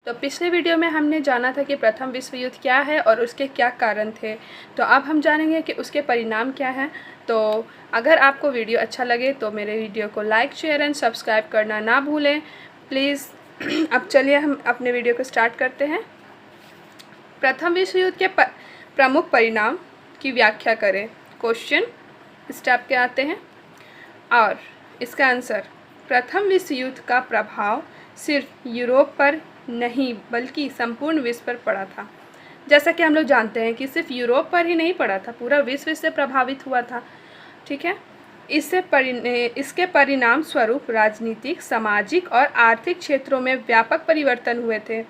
तो पिछले वीडियो में हमने जाना था कि प्रथम विश्व युद्ध क्या है और उसके क्या कारण थे। तो अब हम जानेंगे कि उसके परिणाम क्या हैं। तो अगर आपको वीडियो अच्छा लगे तो मेरे वीडियो को लाइक, शेयर एंड सब्सक्राइब करना ना भूलें प्लीज़। अब चलिए हम अपने वीडियो को स्टार्ट करते हैं। प्रथम विश्व युद्ध के प्रमुख परिणाम की व्याख्या करें। क्वेश्चन स्टेप के आते हैं और इसका आंसर, प्रथम विश्व युद्ध का प्रभाव सिर्फ यूरोप पर नहीं बल्कि संपूर्ण विश्व पर पड़ा था। जैसा कि हम लोग जानते हैं कि सिर्फ यूरोप पर ही नहीं पड़ा था, पूरा विश्व इससे प्रभावित हुआ था। ठीक है, इसके परिणाम स्वरूप राजनीतिक, सामाजिक और आर्थिक क्षेत्रों में व्यापक परिवर्तन हुए थे।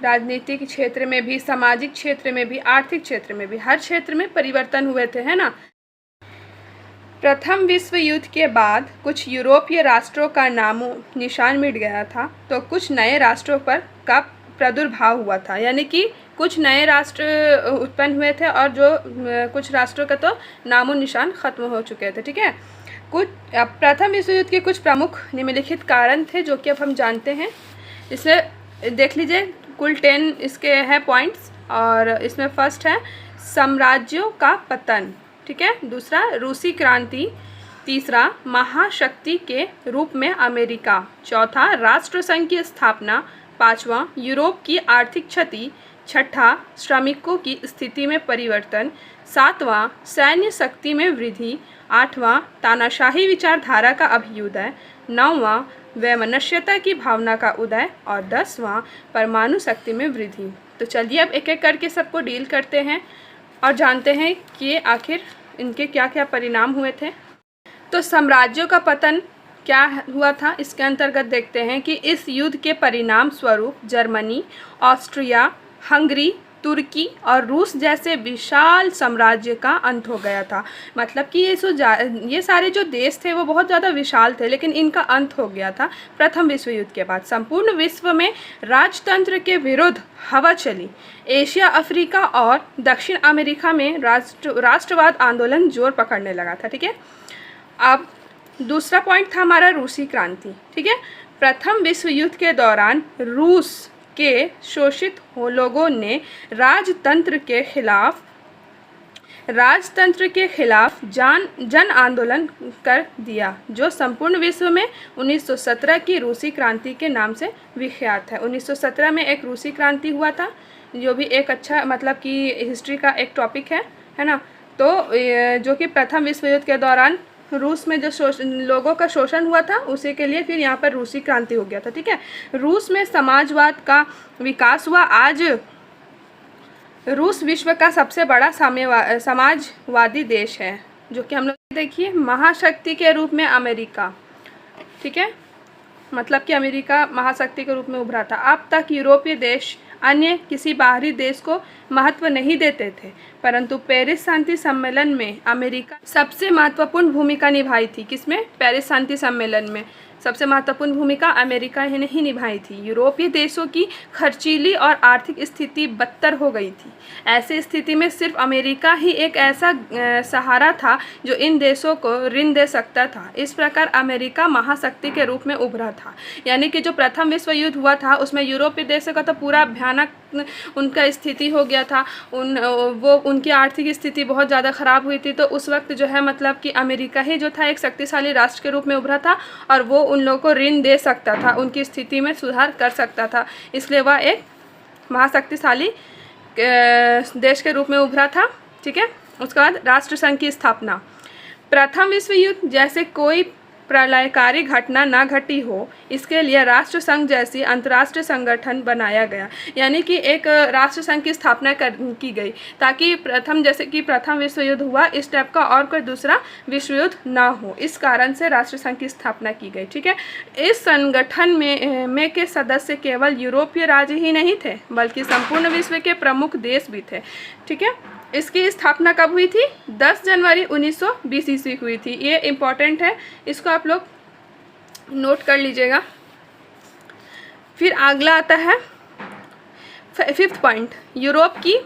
राजनीतिक क्षेत्र में भी, सामाजिक क्षेत्र में भी, आर्थिक क्षेत्र में भी, हर क्षेत्र में परिवर्तन हुए थे, है ना। प्रथम विश्व युद्ध के बाद कुछ यूरोपीय राष्ट्रों का नामो निशान मिट गया था, तो कुछ नए राष्ट्रों का प्रादुर्भाव हुआ था। यानी कि कुछ नए राष्ट्र उत्पन्न हुए थे और जो कुछ राष्ट्रों का तो नामो निशान ख़त्म हो चुके थे। ठीक है, प्रथम विश्व युद्ध के कुछ प्रमुख निम्नलिखित कारण थे जो कि अब हम जानते हैं। इसे देख लीजिए, कुल 10 इसके हैं पॉइंट्स और इसमें फर्स्ट है साम्राज्यों का पतन। ठीक है, दूसरा रूसी क्रांति, तीसरा महाशक्ति के रूप में अमेरिका, चौथा राष्ट्रसंघ की स्थापना, पांचवा यूरोप की आर्थिक क्षति, छठा श्रमिकों की स्थिति में परिवर्तन, सातवां सैन्य शक्ति में वृद्धि, आठवां तानाशाही विचारधारा का अभ्युदय, नौवां वैमनस्यता की भावना का उदय और 10वां परमाणु शक्ति में वृद्धि। तो चलिए अब एक एक करके सबको डील करते हैं और जानते हैं कि आखिर इनके क्या क्या परिणाम हुए थे। तो साम्राज्यों का पतन क्या हुआ था, इसके अंतर्गत देखते हैं कि इस युद्ध के परिणाम स्वरूप जर्मनी, ऑस्ट्रिया, हंगरी, तुर्की और रूस जैसे विशाल साम्राज्य का अंत हो गया था। मतलब कि ये सारे जो देश थे वो बहुत ज़्यादा विशाल थे, लेकिन इनका अंत हो गया था प्रथम विश्व युद्ध के बाद। संपूर्ण विश्व में राजतंत्र के विरुद्ध हवा चली। एशिया, अफ्रीका और दक्षिण अमेरिका में राष्ट्रवाद आंदोलन जोर पकड़ने लगा था। ठीक है, अब दूसरा पॉइंट था हमारा रूसी क्रांति। ठीक है, प्रथम विश्व युद्ध के दौरान रूस के शोषित लोगों ने राजतंत्र के खिलाफ जन आंदोलन कर दिया, जो संपूर्ण विश्व में 1917 की रूसी क्रांति के नाम से विख्यात है। 1917 में एक रूसी क्रांति हुआ था, जो भी एक अच्छा मतलब कि हिस्ट्री का एक टॉपिक है ना। तो जो कि प्रथम विश्व युद्ध के दौरान रूस में जो लोगों का शोषण हुआ था उसी के लिए फिर यहाँ पर रूसी क्रांति हो गया था। ठीक है, रूस में समाजवाद का विकास हुआ। आज रूस विश्व का सबसे बड़ा समाजवादी देश है, जो कि हम लोग देखिए महाशक्ति के रूप में अमेरिका। ठीक है, मतलब कि अमेरिका महाशक्ति के रूप में उभरा था। अब तक यूरोपीय देश अन्य किसी बाहरी देश को महत्व नहीं देते थे, परंतु पेरिस शांति सम्मेलन में अमेरिका सबसे महत्वपूर्ण भूमिका निभाई थी। किसमें? पेरिस शांति सम्मेलन में सबसे महत्वपूर्ण भूमिका अमेरिका ही नहीं निभाई थी। यूरोपीय देशों की खर्चीली और आर्थिक स्थिति बदतर हो गई थी। ऐसी स्थिति में सिर्फ अमेरिका ही एक ऐसा सहारा था जो इन देशों को ऋण दे सकता था। इस प्रकार अमेरिका महाशक्ति के रूप में उभरा था। यानी कि जो प्रथम विश्व युद्ध हुआ था उसमें यूरोपीय देशों का तो पूरा भयानक उनका स्थिति हो गया था। उनकी आर्थिक स्थिति बहुत ज़्यादा ख़राब हुई थी। तो उस वक्त जो है मतलब कि अमेरिका ही जो था एक शक्तिशाली राष्ट्र के रूप में उभरा था और वो उन लोगों को ऋण दे सकता था, उनकी स्थिति में सुधार कर सकता था। इसलिए वह एक महाशक्तिशाली देश के रूप में उभरा था। ठीक है, उसके बाद राष्ट्रसंघ की स्थापना। प्रथम विश्व युद्ध जैसे कोई प्रलयकारी घटना ना घटी हो, इसके लिए राष्ट्रसंघ जैसी अंतर्राष्ट्रीय संगठन बनाया गया। यानी कि एक राष्ट्रसंघ की स्थापना की गई ताकि जैसे कि प्रथम विश्व युद्ध हुआ इस टाइप का और कोई दूसरा विश्व युद्ध ना हो, इस कारण से राष्ट्रसंघ की स्थापना की गई। ठीक है, इस संगठन में के सदस्य केवल यूरोपीय राज्य ही नहीं थे बल्कि संपूर्ण विश्व के प्रमुख देश भी थे। ठीक है, इसकी स्थापना कब हुई थी? 10 जनवरी 1920 ईस्वी हुई थी। ये इम्पॉर्टेंट है, इसको आप लोग नोट कर लीजिएगा। फिर अगला आता है 5th पॉइंट, यूरोप की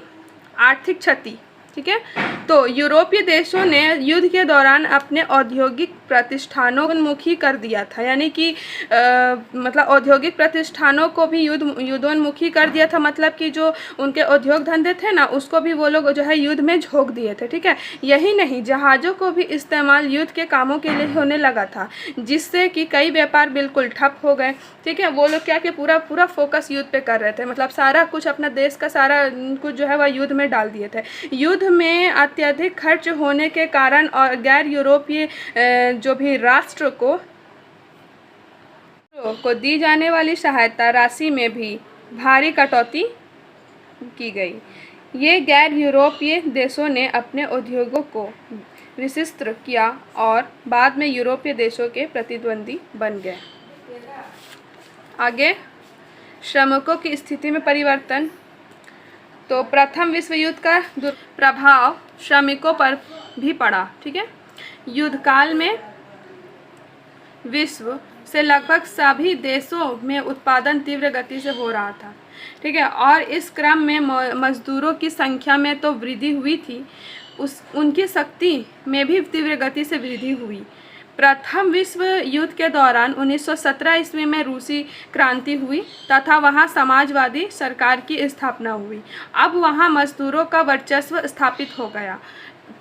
आर्थिक क्षति। ठीक है। तो यूरोपीय देशों ने युद्ध के दौरान अपने औद्योगिक प्रतिष्ठानों को उन्मुखी कर दिया था, यानी कि मतलब औद्योगिक प्रतिष्ठानों को भी युद्धोन्मुखी कर दिया था, मतलब कि जो उनके उद्योग धंधे थे ना उसको भी वो लोग जो है युद्ध में झोंक दिए थे, ठीक है। यही नहीं, जहाज़ों को भी इस्तेमाल युद्ध के कामों के लिए होने लगा था, जिससे कि कई व्यापार बिल्कुल ठप हो गए, ठीक है। वो लोग क्या कि पूरा फोकस युद्ध पे कर रहे थे, मतलब सारा कुछ अपना देश का सारा कुछ जो है वह युद्ध में डाल दिए थे। युद्ध में अत्यधिक खर्च होने के कारण और गैर यूरोपीय जो भी राष्ट्र को दी जाने वाली सहायता राशि में भी भारी कटौती की गई। ये गैर यूरोपीय देशों ने अपने उद्योगों को विशिष्ट किया और बाद में यूरोपीय देशों के प्रतिद्वंदी बन गए। आगे, श्रमिकों की स्थिति में परिवर्तन। तो प्रथम विश्व युद्ध का दुष्प्रभाव श्रमिकों पर भी पड़ा, ठीक है। युद्ध काल में विश्व से लगभग सभी देशों में उत्पादन तीव्र गति से हो रहा था, ठीक है, और इस क्रम में मजदूरों की संख्या में तो वृद्धि हुई थी, उनकी शक्ति में भी तीव्र गति से वृद्धि हुई। प्रथम विश्व युद्ध के दौरान 1917 ईस्वी में रूसी क्रांति हुई तथा वहां समाजवादी सरकार की स्थापना हुई। अब वहां मजदूरों का वर्चस्व स्थापित हो गया।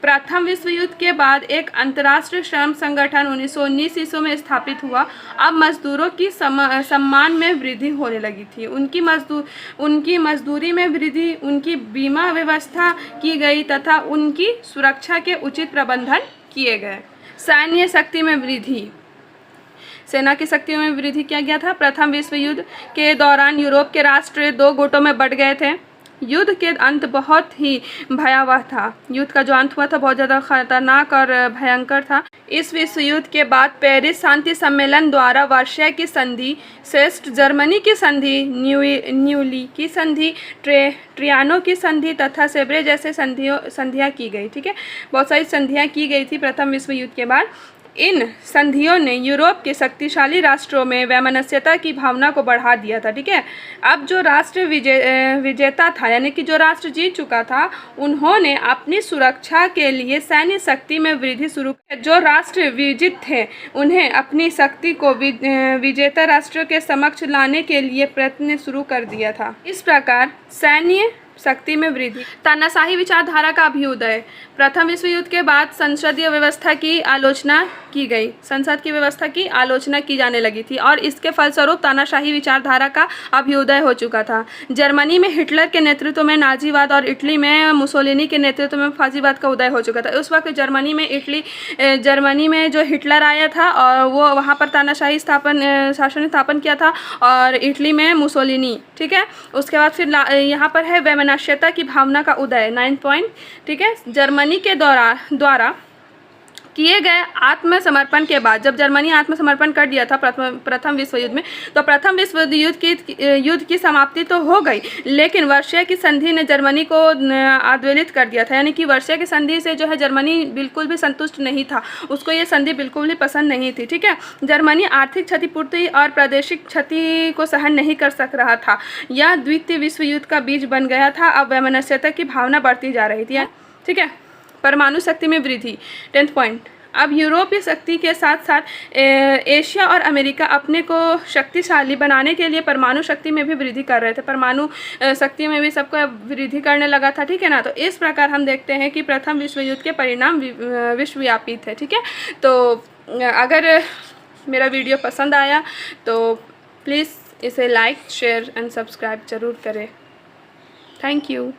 प्रथम विश्व युद्ध के बाद एक अंतर्राष्ट्रीय श्रम संगठन 1919 ईस्वी में स्थापित हुआ। अब मजदूरों की सम्मान में वृद्धि होने लगी थी, उनकी मजदूरी में वृद्धि, उनकी बीमा व्यवस्था की गई तथा उनकी सुरक्षा के उचित प्रबंधन किए गए। सैन्य शक्ति में वृद्धि, सेना की शक्ति में वृद्धि किया गया था। प्रथम विश्व युद्ध के दौरान यूरोप के राष्ट्र दो गुटों में बंट गए थे। युद्ध के अंत बहुत ही भयावह था। युद्ध का जो अंत हुआ था बहुत ज़्यादा खतरनाक और भयंकर था। इस विश्व युद्ध के बाद पेरिस शांति सम्मेलन द्वारा वर्षा की संधि, श्रेष्ठ जर्मनी की संधि, न्यूली की संधि, ट्रियानो की संधि तथा सेब्रे जैसे संधियाँ की गई, ठीक है। बहुत सारी संधियाँ की गई थी प्रथम विश्व युद्ध के बाद। इन संधियों ने यूरोप के शक्तिशाली राष्ट्रों में वैमनस्यता की भावना को बढ़ा दिया था, ठीक है। अब जो राष्ट्र विजेता था, यानी कि जो राष्ट्र जीत चुका था, उन्होंने अपनी सुरक्षा के लिए सैन्य शक्ति में वृद्धि शुरू की। जो राष्ट्र विजित थे उन्हें अपनी शक्ति को विजेता राष्ट्र के समक्ष लाने के लिए प्रयत्न शुरू कर दिया था। इस प्रकार सैन्य शक्ति में वृद्धि। तानाशाही विचारधारा का अभ्युदय। प्रथम विश्व युद्ध के बाद संसदीय व्यवस्था की आलोचना की गई, संसद की व्यवस्था की आलोचना की जाने लगी थी और इसके फलस्वरूप तानाशाही विचारधारा का अभ्युदय हो चुका था। जर्मनी में हिटलर के नेतृत्व में नाजीवाद और इटली में मुसोलिनी के नेतृत्व में फासीवाद का उदय हो चुका था। उस वक्त जर्मनी में जो हिटलर आया था और वो वहाँ पर तानाशाही शासन स्थापन किया था, और इटली में मुसोलिनी, ठीक है। उसके बाद फिर यहाँ पर है वैमनस्यता की भावना का उदय, 9 पॉइंट, ठीक है। जर्मनी के द्वारा किए गए आत्मसमर्पण के बाद, जब जर्मनी आत्मसमर्पण कर दिया था प्रथम विश्व युद्ध में, तो प्रथम विश्व युद्ध की समाप्ति तो हो गई, लेकिन वर्षा की संधि ने जर्मनी को आद्वेलित कर दिया था। यानी कि वर्षा की संधि से जो है जर्मनी बिल्कुल भी संतुष्ट नहीं था, उसको ये संधि बिल्कुल भी पसंद नहीं थी, ठीक है। जर्मनी आर्थिक क्षतिपूर्ति और प्रादेशिक क्षति को सहन नहीं कर सक रहा था। यह द्वितीय विश्व युद्ध का बीज बन गया था। अब वैमनस्यता की भावना बढ़ती जा रही थी, ठीक है। परमाणु शक्ति में वृद्धि, 10 पॉइंट। अब यूरोपीय शक्ति के साथ साथ एशिया और अमेरिका अपने को शक्तिशाली बनाने के लिए परमाणु शक्ति में भी वृद्धि कर रहे थे। परमाणु शक्ति में भी सबको वृद्धि करने लगा था, ठीक है ना। तो इस प्रकार हम देखते हैं कि प्रथम विश्व युद्ध के परिणाम विश्वव्यापी थे, ठीक है। तो अगर मेरा वीडियो पसंद आया तो प्लीज़ इसे लाइक, शेयर एंड सब्सक्राइब ज़रूर करें। Thank you.